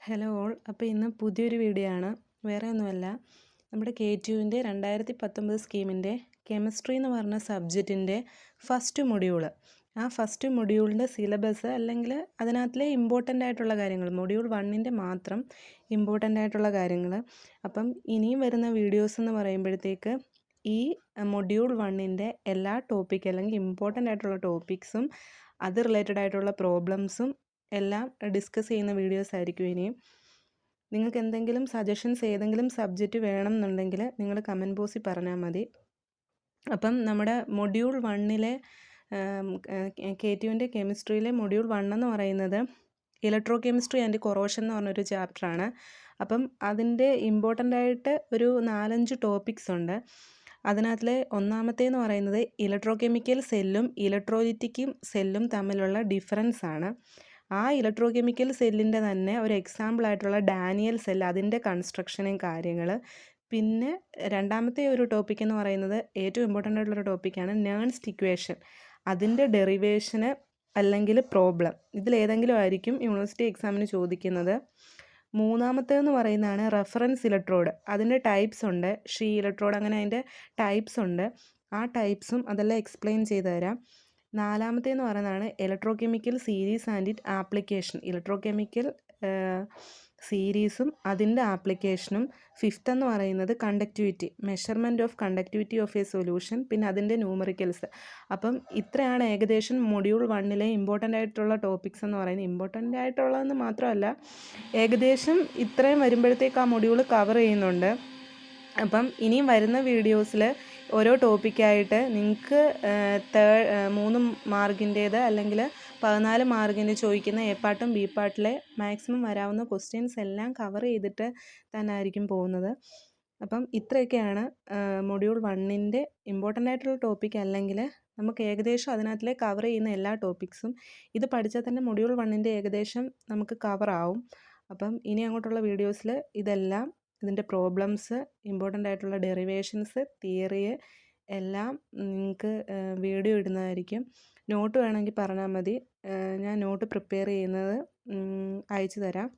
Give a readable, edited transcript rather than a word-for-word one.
Hello all. അപ്പോൾ ഇന്ന് പുതിയൊരു വീഡിയോ ആണ്. വേറെ ഒന്നുമല്ല, നമ്മുടെ K2വിൻ്റെ 2019 സ്കീമിൻ്റെ കെമിസ്ട്രി എന്ന് പറഞ്ഞ സബ്ജക്റ്റിൻ്റെ ഫസ്റ്റ് മൊഡ്യൂള്. ആ ഫസ്റ്റ് മൊഡ്യൂളിൻ്റെ സിലബസ് അല്ലെങ്കിൽ അതിനകത്തിലെ ഇമ്പോർട്ടൻ്റ് ആയിട്ടുള്ള കാര്യങ്ങൾ, മൊഡ്യൂൾ 1ൻ്റെ മാത്രം ഇമ്പോർട്ടൻ്റ് ആയിട്ടുള്ള കാര്യങ്ങൾ. അപ്പം ഇനിയും വരുന്ന വീഡിയോസ് എന്ന് പറയുമ്പോഴത്തേക്ക് ഈ മൊഡ്യൂൾ 1ൻ്റെ എല്ലാ ടോപ്പിക് അല്ലെങ്കിൽ ഇമ്പോർട്ടൻ്റ് ആയിട്ടുള്ള ടോപ്പിക്സും അത് റിലേറ്റഡ് ആയിട്ടുള്ള പ്രോബ്ലംസും എല്ലാം ഡിസ്കസ് ചെയ്യുന്ന വീഡിയോസ് ആയിരിക്കും ഇനിയും. നിങ്ങൾക്ക് എന്തെങ്കിലും സജഷൻസ് ഏതെങ്കിലും സബ്ജക്റ്റ് വേണം എന്നുണ്ടെങ്കിൽ നിങ്ങൾ കമൻറ്റ് ബോക്സിൽ പറഞ്ഞാൽ മതി. അപ്പം നമ്മുടെ മൊഡ്യൂൾ 1ലെ K2വിൻ്റെ കെമിസ്ട്രിയിലെ മൊഡ്യൂൾ 1 എന്ന് പറയുന്നത് ഇലക്ട്രോ കെമിസ്ട്രി ആൻഡ് കൊറോഷൻ എന്ന് പറഞ്ഞൊരു ചാപ്റ്ററാണ്. അപ്പം അതിൻ്റെ ഇമ്പോർട്ടൻ്റ് ആയിട്ട് ഒരു 4-5 ടോപ്പിക്സ് ഉണ്ട്. അതിനകത്തിലെ ഒന്നാമത്തേന്ന് പറയുന്നത് ഇലക്ട്രോ കെമിക്കൽ സെല്ലും ഇലക്ട്രോലിറ്റിക്കും സെല്ലും തമ്മിലുള്ള ഡിഫറൻസ് ആണ്. ആ ഇലക്ട്രോ കെമിക്കൽ സെല്ലിൻ്റെ തന്നെ ഒരു എക്സാമ്പിളായിട്ടുള്ള ഡാനിയൽ സെൽ, അതിൻ്റെ കൺസ്ട്രക്ഷനും കാര്യങ്ങൾ. പിന്നെ രണ്ടാമത്തെ ഒരു ടോപ്പിക് എന്ന് പറയുന്നത് ഏറ്റവും ഇമ്പോർട്ടൻ്റ് ആയിട്ടുള്ളൊരു ടോപ്പിക്കാണ് നേൺസ്റ്റ് ഇക്വേഷൻ, അതിൻ്റെ ഡെറിവേഷന് അല്ലെങ്കിൽ പ്രോബ്ലം. ഇതിലേതെങ്കിലും ആയിരിക്കും യൂണിവേഴ്സിറ്റി എക്സാമിന് ചോദിക്കുന്നത്. മൂന്നാമത്തേന്ന് പറയുന്നതാണ് റെഫറൻസ് ഇലക്ട്രോഡ്, അതിൻ്റെ ടൈപ്സ് ഉണ്ട്. ഷീ ഇലക്ട്രോഡ്, അങ്ങനെ അതിൻ്റെ ടൈപ്സ് ഉണ്ട്. ആ ടൈപ്സും അതെല്ലാം എക്സ്പ്ലെയിൻ ചെയ്തു തരാം. നാലാമത്തേന്ന് പറയുന്നതാണ് electro chemical series and it application, electro chemical സീരീസും അതിൻ്റെ ആപ്ലിക്കേഷനും. ഫിഫ്ത്ത് എന്ന് പറയുന്നത് conductivity, measurement of conductivity of A solution, പിന്നെ അതിൻ്റെ ന്യൂമറിക്കൽസ്. അപ്പം ഇത്രയാണ് ഏകദേശം മൊഡ്യൂൾ 1ലെ ഇമ്പോർട്ടൻ്റ് ആയിട്ടുള്ള ടോപ്പിക്സ് എന്ന് പറയുന്നത്. ഇമ്പോർട്ടൻ്റ് ആയിട്ടുള്ളതെന്ന് മാത്രമല്ല, ഏകദേശം ഇത്രയും വരുമ്പോഴത്തേക്ക് ആ മൊഡ്യൂൾ കവർ ചെയ്യുന്നുണ്ട്. അപ്പം ഇനിയും വരുന്ന വീഡിയോസിൽ ഓരോ ടോപ്പിക്കായിട്ട് നിങ്ങൾക്ക് 3 മാർക്കിൻ്റേത് അല്ലെങ്കിൽ 14 മാർക്കിൻ്റെ ചോദിക്കുന്ന എ പാർട്ടും ബി പാർട്ടിലെ മാക്സിമം വരാവുന്ന ക്വസ്റ്റ്യൻസ് എല്ലാം കവർ ചെയ്തിട്ട് തന്നെ ആയിരിക്കും പോകുന്നത്. അപ്പം ഇത്രയൊക്കെയാണ് മൊഡ്യൂൾ 1ൻ്റെ ഇമ്പോർട്ടൻ്റ് ആയിട്ടുള്ള ടോപ്പിക്. അല്ലെങ്കിൽ നമുക്ക് ഏകദേശം അതിനകത്തിലെ കവർ ചെയ്യുന്ന എല്ലാ ടോപ്പിക്സും ഇത് പഠിച്ചാൽ തന്നെ മൊഡ്യൂൾ 1ൻ്റെ ഏകദേശം നമുക്ക് കവറാവും. അപ്പം ഇനി അങ്ങോട്ടുള്ള വീഡിയോസിൽ ഇതെല്ലാം, ഇതിൻ്റെ പ്രോബ്ലംസ്, ഇമ്പോർട്ടൻ്റ് ആയിട്ടുള്ള ഡെറിവേഷൻസ്, തിയറി എല്ലാം നിങ്ങൾക്ക് വീഡിയോ ഇടുന്നതായിരിക്കും. നോട്ട് വേണമെങ്കിൽ പറഞ്ഞാൽ മതി, ഞാൻ നോട്ട് പ്രിപ്പയർ ചെയ്യുന്നത് അയച്ചു തരാം.